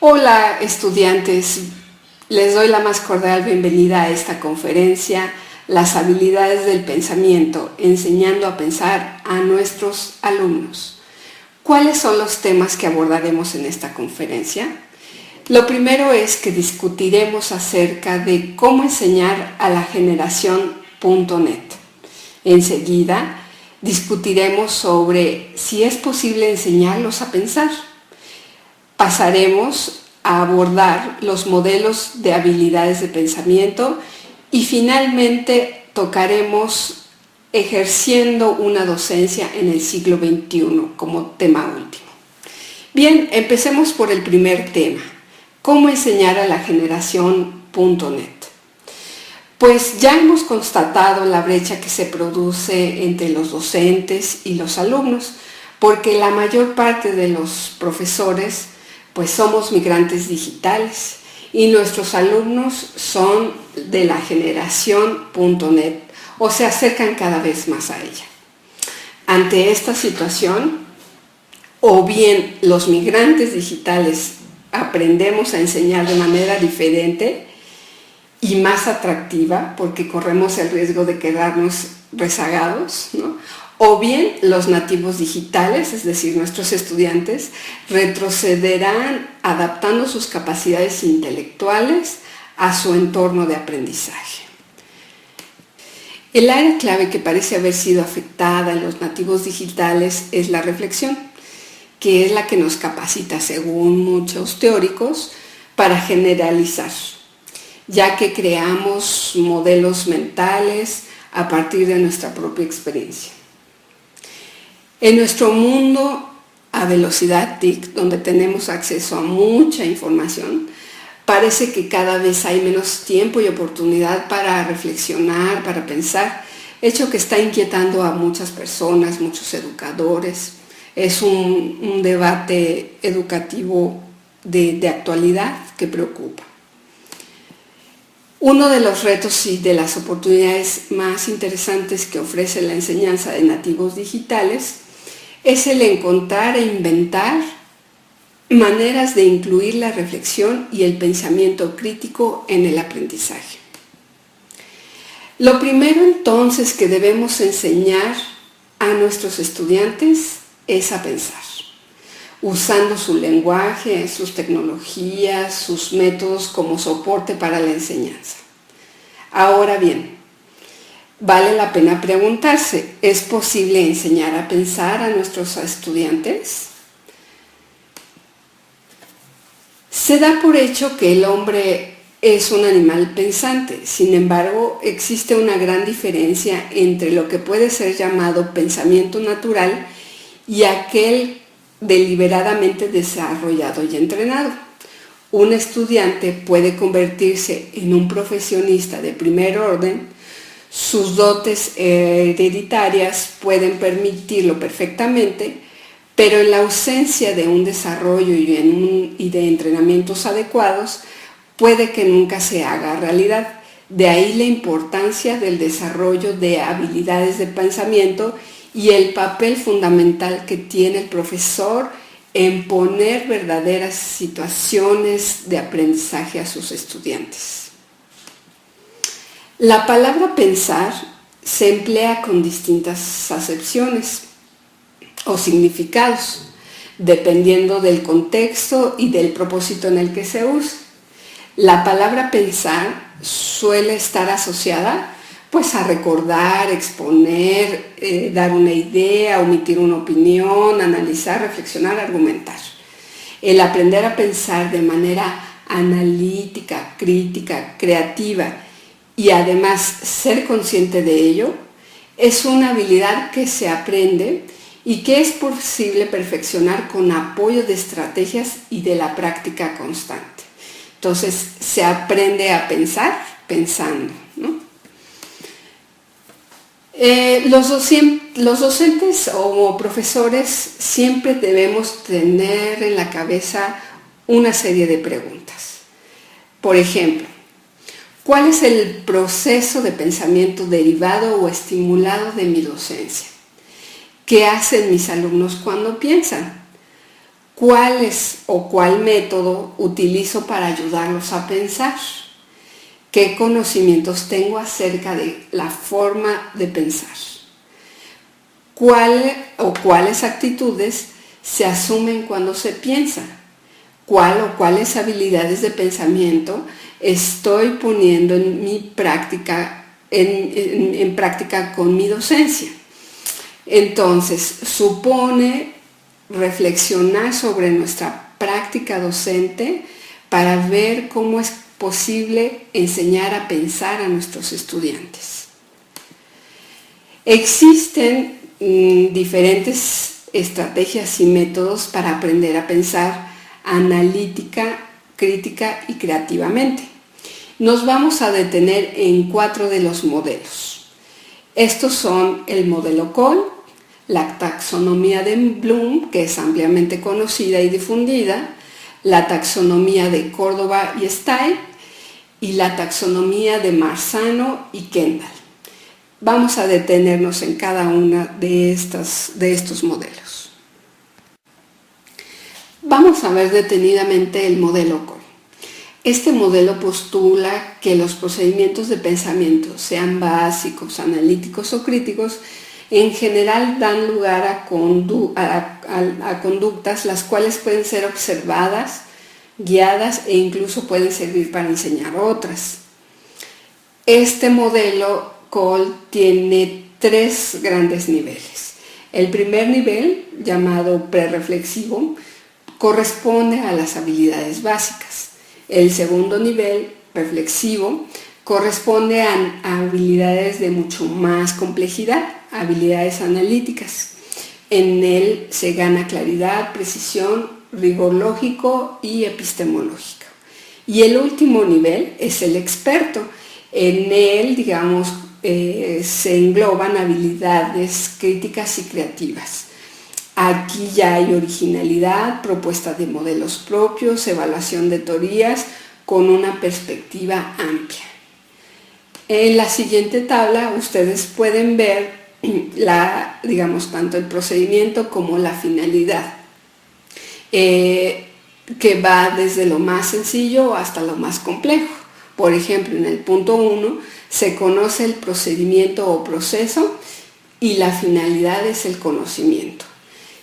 Hola estudiantes, les doy la más cordial bienvenida a esta conferencia, Las habilidades del pensamiento, enseñando a pensar a nuestros alumnos. ¿Cuáles son los temas que abordaremos en esta conferencia? Lo primero es que discutiremos acerca de cómo enseñar a la generación .NET. Enseguida discutiremos sobre si es posible enseñarlos a pensar. Pasaremos a abordar los modelos de habilidades de pensamiento y finalmente tocaremos ejerciendo una docencia en el siglo XXI como tema último. Bien, empecemos por el primer tema, cómo enseñar a la generación .NET. Pues ya hemos constatado la brecha que se produce entre los docentes y los alumnos, porque la mayor parte de los profesores pues somos migrantes digitales y nuestros alumnos son de la generación .NET o se acercan cada vez más a ella. Ante esta situación, o bien los migrantes digitales aprendemos a enseñar de manera diferente y más atractiva, porque corremos el riesgo de quedarnos rezagados, ¿no? O bien los nativos digitales, es decir, nuestros estudiantes, retrocederán adaptando sus capacidades intelectuales a su entorno de aprendizaje. El área clave que parece haber sido afectada en los nativos digitales es la reflexión, que es la que nos capacita, según muchos teóricos, para generalizar, ya que creamos modelos mentales a partir de nuestra propia experiencia. En nuestro mundo a velocidad TIC, donde tenemos acceso a mucha información, parece que cada vez hay menos tiempo y oportunidad para reflexionar, para pensar, hecho que está inquietando a muchas personas, muchos educadores. Es un debate educativo de actualidad que preocupa. Uno de los retos y de las oportunidades más interesantes que ofrece la enseñanza de nativos digitales es el encontrar e inventar maneras de incluir la reflexión y el pensamiento crítico en el aprendizaje. Lo primero entonces que debemos enseñar a nuestros estudiantes es a pensar, usando su lenguaje, sus tecnologías, sus métodos como soporte para la enseñanza. Ahora bien, vale la pena preguntarse, ¿es posible enseñar a pensar a nuestros estudiantes? Se da por hecho que el hombre es un animal pensante, sin embargo, existe una gran diferencia entre lo que puede ser llamado pensamiento natural y aquel deliberadamente desarrollado y entrenado. Un estudiante puede convertirse en un profesionista de primer orden. Sus dotes hereditarias pueden permitirlo perfectamente, pero en la ausencia de un desarrollo y de entrenamientos adecuados, puede que nunca se haga realidad. De ahí la importancia del desarrollo de habilidades de pensamiento y el papel fundamental que tiene el profesor en poner verdaderas situaciones de aprendizaje a sus estudiantes. La palabra pensar se emplea con distintas acepciones o significados, dependiendo del contexto y del propósito en el que se use. La palabra pensar suele estar asociada pues a recordar, exponer, dar una idea, omitir una opinión, analizar, reflexionar, argumentar. El aprender a pensar de manera analítica, crítica, creativa y además ser consciente de ello es una habilidad que se aprende y que es posible perfeccionar con apoyo de estrategias y de la práctica constante. Entonces se aprende a pensar pensando, ¿no? Los docentes o profesores siempre debemos tener en la cabeza una serie de preguntas. Por ejemplo, ¿cuál es el proceso de pensamiento derivado o estimulado de mi docencia? ¿Qué hacen mis alumnos cuando piensan? ¿Cuál es o cuál método utilizo para ayudarlos a pensar? ¿Qué conocimientos tengo acerca de la forma de pensar? ¿Cuáles actitudes se asumen cuando se piensa? ¿Cuáles habilidades de pensamiento estoy poniendo en mi práctica, en práctica con mi docencia? Entonces, supone reflexionar sobre nuestra práctica docente para ver cómo es posible enseñar a pensar a nuestros estudiantes. Existen diferentes estrategias y métodos para aprender a pensar analítica, crítica y creativamente. Nos vamos a detener en 4 de los modelos. Estos son el modelo Cole, la taxonomía de Bloom, que es ampliamente conocida y difundida, la taxonomía de Córdoba y Stein y la taxonomía de Marzano y Kendall. Vamos a detenernos en cada una de estos modelos. Vamos a ver detenidamente el modelo Cole. Este modelo postula que los procedimientos de pensamiento, sean básicos, analíticos o críticos, en general dan lugar a conductas las cuales pueden ser observadas, guiadas e incluso pueden servir para enseñar otras. Este modelo Cole tiene 3 grandes niveles. El primer nivel, llamado prerreflexivo, corresponde a las habilidades básicas. El segundo nivel, reflexivo, corresponde a habilidades de mucho más complejidad, habilidades analíticas. En él se gana claridad, precisión, rigor lógico y epistemológico. Y el último nivel es el experto. En él, se engloban habilidades críticas y creativas. Aquí ya hay originalidad, propuesta de modelos propios, evaluación de teorías con una perspectiva amplia. En la siguiente tabla ustedes pueden ver tanto el procedimiento como la finalidad, que va desde lo más sencillo hasta lo más complejo. Por ejemplo, en el punto 1 se conoce el procedimiento o proceso y la finalidad es el conocimiento.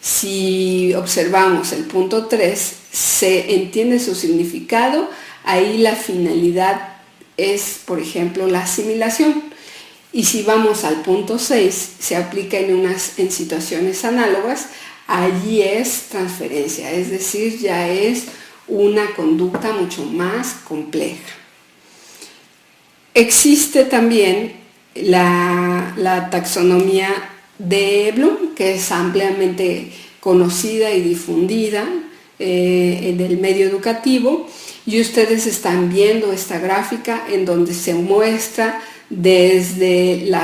Si observamos el punto 3, se entiende su significado, ahí la finalidad es, por ejemplo, la asimilación. Y si vamos al punto 6, se aplica en situaciones análogas, allí es transferencia, es decir, ya es una conducta mucho más compleja. Existe también la taxonomía de Bloom, que es ampliamente conocida y difundida en el medio educativo, y ustedes están viendo esta gráfica en donde se muestra desde la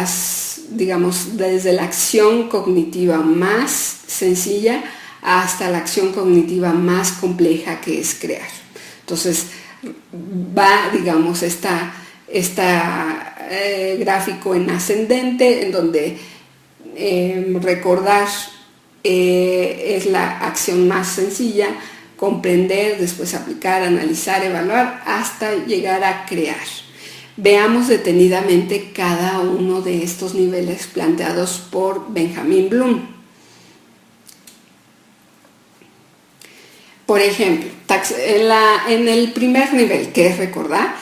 acción cognitiva más sencilla hasta la acción cognitiva más compleja, que es crear. Entonces va, gráfico en ascendente, en donde recordar es la acción más sencilla, comprender, después aplicar, analizar, evaluar, hasta llegar a crear. Veamos detenidamente cada uno de estos niveles planteados por Benjamin Bloom. Por ejemplo, en el primer nivel, que es recordar,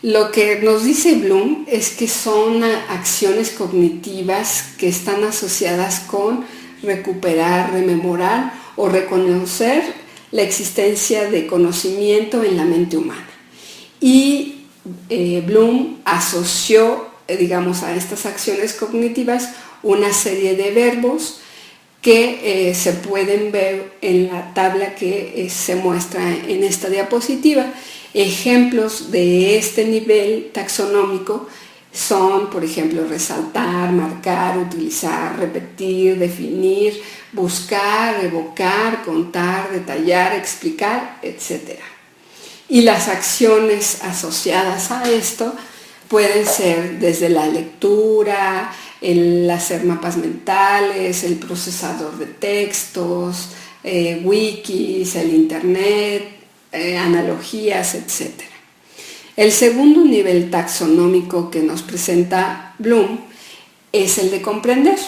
lo que nos dice Bloom es que son acciones cognitivas que están asociadas con recuperar, rememorar o reconocer la existencia de conocimiento en la mente humana. Y Bloom asoció, a estas acciones cognitivas una serie de verbos que se pueden ver en la tabla que se muestra en esta diapositiva. Ejemplos de este nivel taxonómico son, por ejemplo, resaltar, marcar, utilizar, repetir, definir, buscar, evocar, contar, detallar, explicar, etc. Y las acciones asociadas a esto pueden ser desde la lectura, el hacer mapas mentales, el procesador de textos, wikis, el internet, analogías, etc. El segundo nivel taxonómico que nos presenta Bloom es el de comprender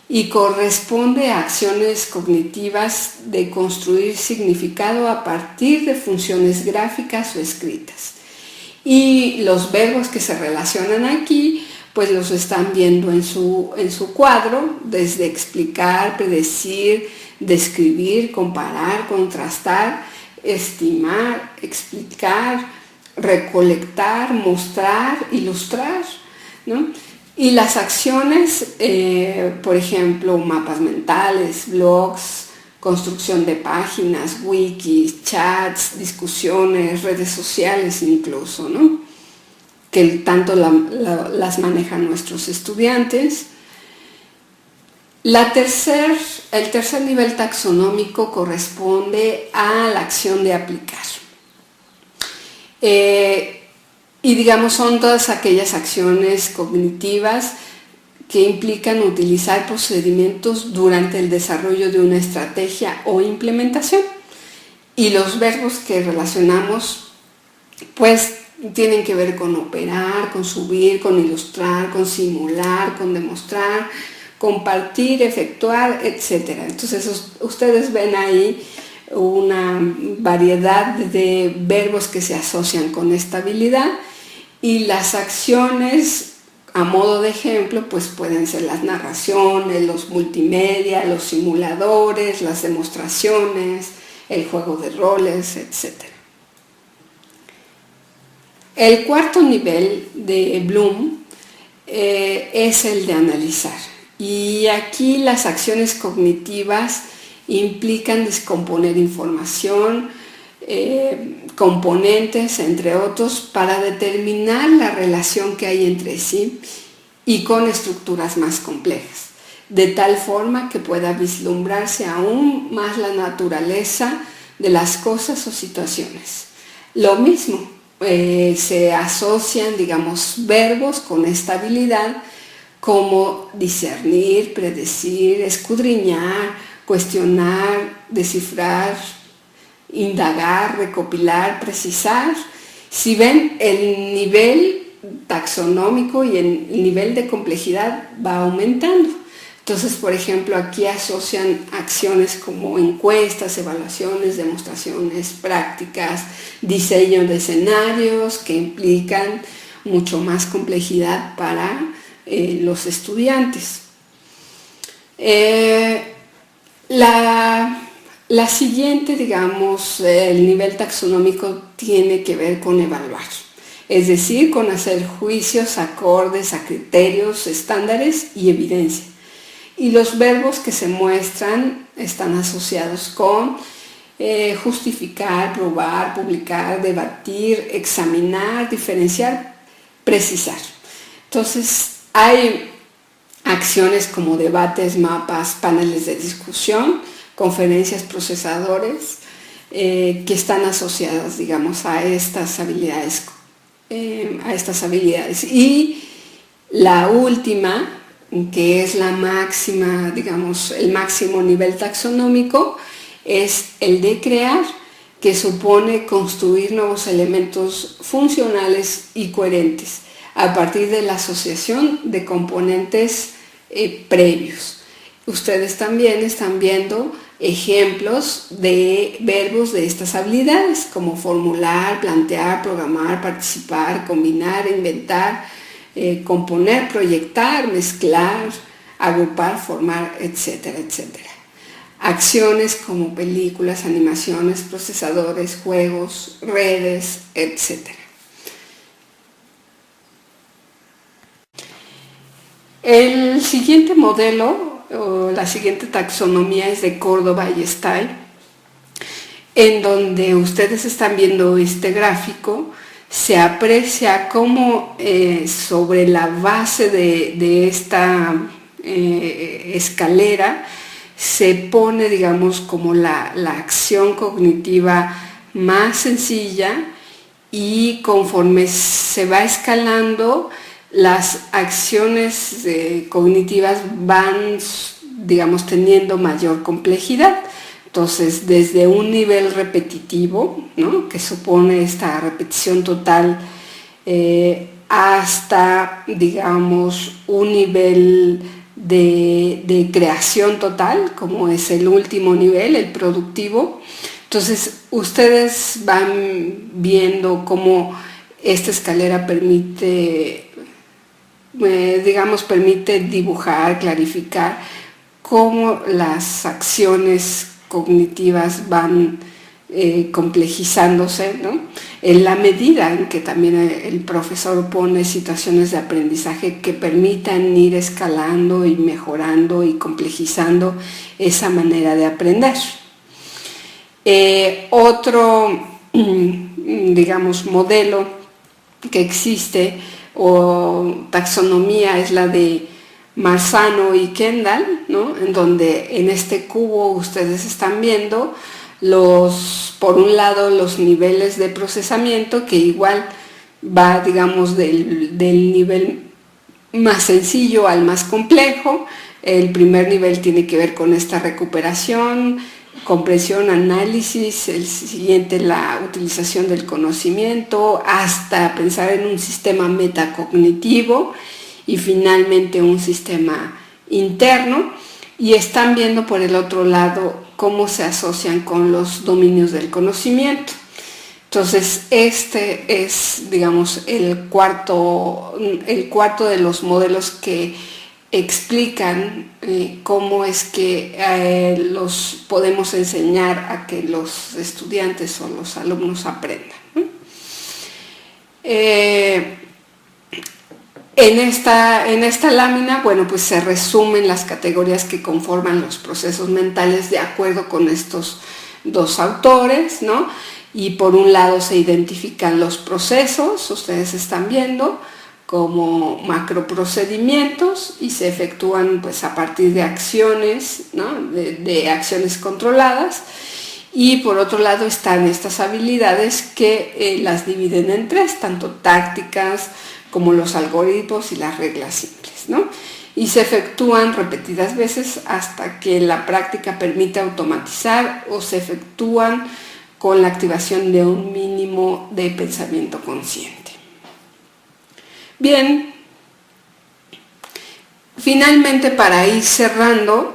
y corresponde a acciones cognitivas de construir significado a partir de funciones gráficas o escritas. Y los verbos que se relacionan aquí, pues los están viendo en su cuadro, desde explicar, predecir, describir, comparar, contrastar, estimar, explicar, recolectar, mostrar, ilustrar, ¿no? Y las acciones, por ejemplo, mapas mentales, blogs, construcción de páginas, wikis, chats, discusiones, redes sociales incluso, ¿no? Que tanto las manejan nuestros estudiantes. El tercer nivel taxonómico corresponde a la acción de aplicar. Y digamos, son todas aquellas acciones cognitivas que implican utilizar procedimientos durante el desarrollo de una estrategia o implementación. Y los verbos que relacionamos, pues, tienen que ver con operar, con subir, con ilustrar, con simular, con demostrar, compartir, efectuar, etc. Entonces, ustedes ven ahí una variedad de verbos que se asocian con esta habilidad, y las acciones, a modo de ejemplo, pues pueden ser las narraciones, los multimedia, los simuladores, las demostraciones, el juego de roles, etc. El cuarto nivel de Bloom es el de analizar, y aquí las acciones cognitivas implican descomponer información, componentes, entre otros, para determinar la relación que hay entre sí y con estructuras más complejas, de tal forma que pueda vislumbrarse aún más la naturaleza de las cosas o situaciones. Lo mismo, se asocian, digamos, verbos con esta habilidad como discernir, predecir, escudriñar, cuestionar, descifrar, indagar, recopilar, precisar. Si ven, el nivel taxonómico y el nivel de complejidad va aumentando. Entonces, por ejemplo, aquí asocian acciones como encuestas, evaluaciones, demostraciones, prácticas, diseño de escenarios que implican mucho más complejidad para los estudiantes. La siguiente, digamos, el nivel taxonómico tiene que ver con evaluar, es decir, con hacer juicios acordes a criterios, estándares y evidencia. Y los verbos que se muestran están asociados con justificar, probar, publicar, debatir, examinar, diferenciar, precisar. Entonces, hay acciones como debates, mapas, paneles de discusión, conferencias, procesadores, que están asociadas, digamos, a estas habilidades. Y la última, que es la máxima, digamos, el máximo nivel taxonómico, es el de crear, que supone construir nuevos elementos funcionales y coherentes a partir de la asociación de componentes previos. Ustedes también están viendo ejemplos de verbos de estas habilidades, como formular, plantear, programar, participar, combinar, inventar, componer, proyectar, mezclar, agrupar, formar, etcétera, etcétera. Acciones como películas, animaciones, procesadores, juegos, redes, etcétera. El siguiente modelo, o la siguiente taxonomía, es de Córdoba y Style, en donde ustedes están viendo este gráfico. Se aprecia cómo sobre la base de esta escalera se pone, digamos, como la acción cognitiva más sencilla, y conforme se va escalando, las acciones cognitivas van, digamos, teniendo mayor complejidad. Entonces, desde un nivel repetitivo, ¿no?, que supone esta repetición total, hasta, digamos, un nivel de creación total, como es el último nivel, el productivo. Entonces, ustedes van viendo cómo esta escalera permite, permite dibujar, clarificar cómo las acciones cognitivas van complejizándose, ¿no?, en la medida en que también el profesor pone situaciones de aprendizaje que permitan ir escalando y mejorando y complejizando esa manera de aprender. Otro, digamos, modelo que existe o taxonomía es la de Marzano y Kendall, ¿no?, en donde en este cubo ustedes están viendo por un lado los niveles de procesamiento, que igual va, digamos, del nivel más sencillo al más complejo. El primer nivel tiene que ver con esta recuperación, comprensión, análisis, el siguiente la utilización del conocimiento, hasta pensar en un sistema metacognitivo y finalmente un sistema interno, y están viendo por el otro lado cómo se asocian con los dominios del conocimiento. Entonces, este es, digamos, el cuarto de los modelos que explican cómo es que los podemos enseñar a que los estudiantes o los alumnos aprendan, ¿no? En esta lámina, bueno, pues se resumen las categorías que conforman los procesos mentales de acuerdo con estos dos autores, ¿no? Y por un lado se identifican los procesos, ustedes están viendo, como macroprocedimientos, y se efectúan pues a partir de acciones, ¿no?, de acciones controladas. Y por otro lado están estas habilidades que las dividen en tres, tanto tácticas como los algoritmos y las reglas simples, ¿no? Y se efectúan repetidas veces hasta que la práctica permite automatizar, o se efectúan con la activación de un mínimo de pensamiento consciente. Bien, finalmente, para ir cerrando,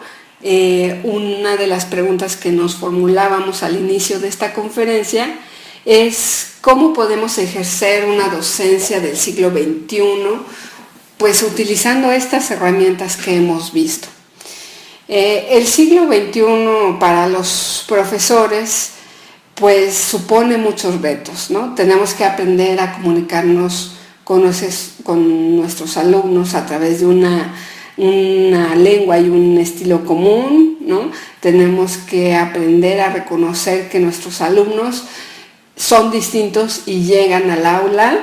una de las preguntas que nos formulábamos al inicio de esta conferencia es cómo podemos ejercer una docencia del siglo XXI, pues utilizando estas herramientas que hemos visto. El siglo XXI para los profesores pues supone muchos retos, ¿no? Tenemos que aprender a comunicarnos con nuestros alumnos a través de una lengua y un estilo común, ¿no? Tenemos que aprender a reconocer que nuestros alumnos son distintos y llegan al aula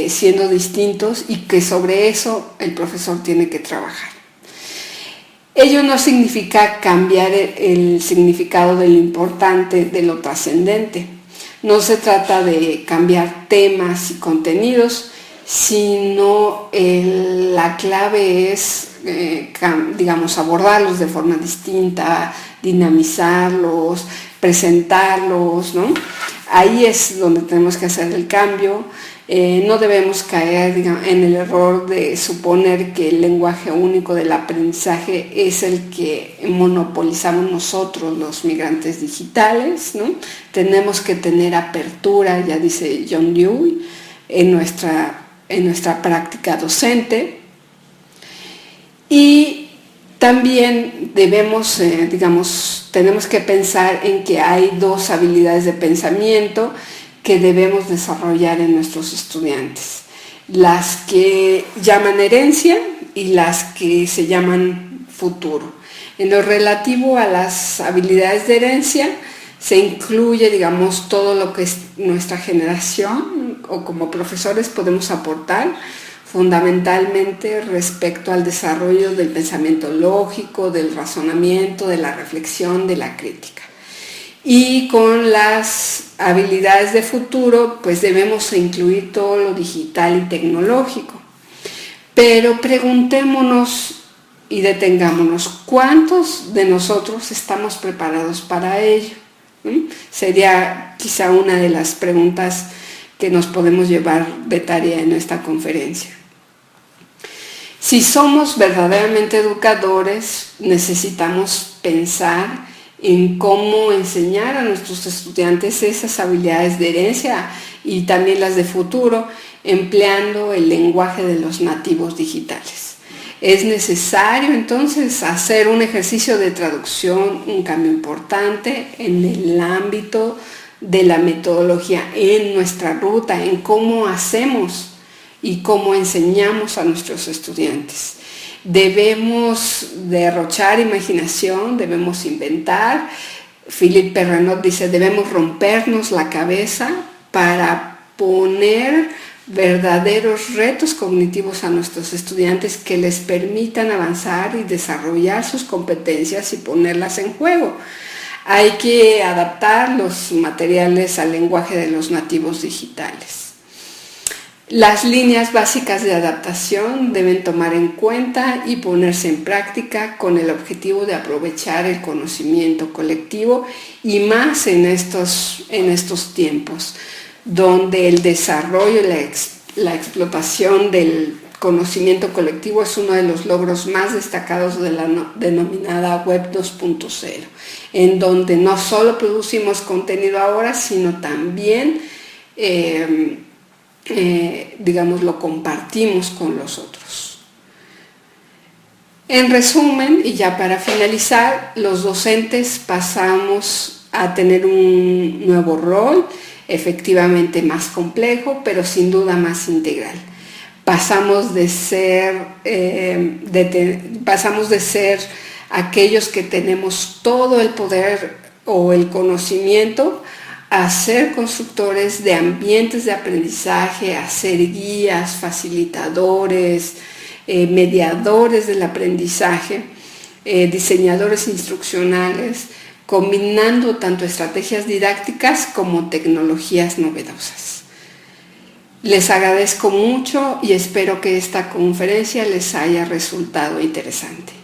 siendo distintos, y que sobre eso el profesor tiene que trabajar. Ello no significa cambiar el significado de lo importante, de lo trascendente. No se trata de cambiar temas y contenidos, sino la clave es, digamos, abordarlos de forma distinta, dinamizarlos, presentarlos, ¿no? Ahí es donde tenemos que hacer el cambio. No debemos caer, digamos, en el error de suponer que el lenguaje único del aprendizaje es el que monopolizamos nosotros, los migrantes digitales, ¿no? Tenemos que tener apertura, ya dice John Dewey, en nuestra práctica docente. Y también tenemos que pensar en que hay dos habilidades de pensamiento que debemos desarrollar en nuestros estudiantes: las que llaman herencia y las que se llaman futuro. En lo relativo a las habilidades de herencia se incluye, digamos, todo lo que es nuestra generación o como profesores podemos aportar, fundamentalmente respecto al desarrollo del pensamiento lógico, del razonamiento, de la reflexión, de la crítica. Y con las habilidades de futuro, pues debemos incluir todo lo digital y tecnológico. Pero preguntémonos, y detengámonos. ¿Cuántos de nosotros estamos preparados para ello? Sería quizá una de las preguntas que nos podemos llevar de tarea en esta conferencia. Si somos verdaderamente educadores, necesitamos pensar en cómo enseñar a nuestros estudiantes esas habilidades de herencia y también las de futuro, empleando el lenguaje de los nativos digitales. Es necesario entonces hacer un ejercicio de traducción, un cambio importante en el ámbito de la metodología, en nuestra ruta, en cómo hacemos y cómo enseñamos a nuestros estudiantes. Debemos derrochar imaginación, debemos inventar. Philippe Perrenot dice, debemos rompernos la cabeza para poner verdaderos retos cognitivos a nuestros estudiantes que les permitan avanzar y desarrollar sus competencias y ponerlas en juego. Hay que adaptar los materiales al lenguaje de los nativos digitales. Las líneas básicas de adaptación deben tomar en cuenta y ponerse en práctica con el objetivo de aprovechar el conocimiento colectivo y más en estos tiempos, donde el desarrollo y la explotación del conocimiento colectivo es uno de los logros más destacados de la denominada Web 2.0, en donde no solo producimos contenido ahora, sino también, lo compartimos con los otros. En resumen, y ya para finalizar, los docentes pasamos a tener un nuevo rol, efectivamente más complejo, pero sin duda más integral. Pasamos de ser aquellos que tenemos todo el poder o el conocimiento a ser constructores de ambientes de aprendizaje, a ser guías, facilitadores, mediadores del aprendizaje, diseñadores instruccionales, combinando tanto estrategias didácticas como tecnologías novedosas. Les agradezco mucho y espero que esta conferencia les haya resultado interesante.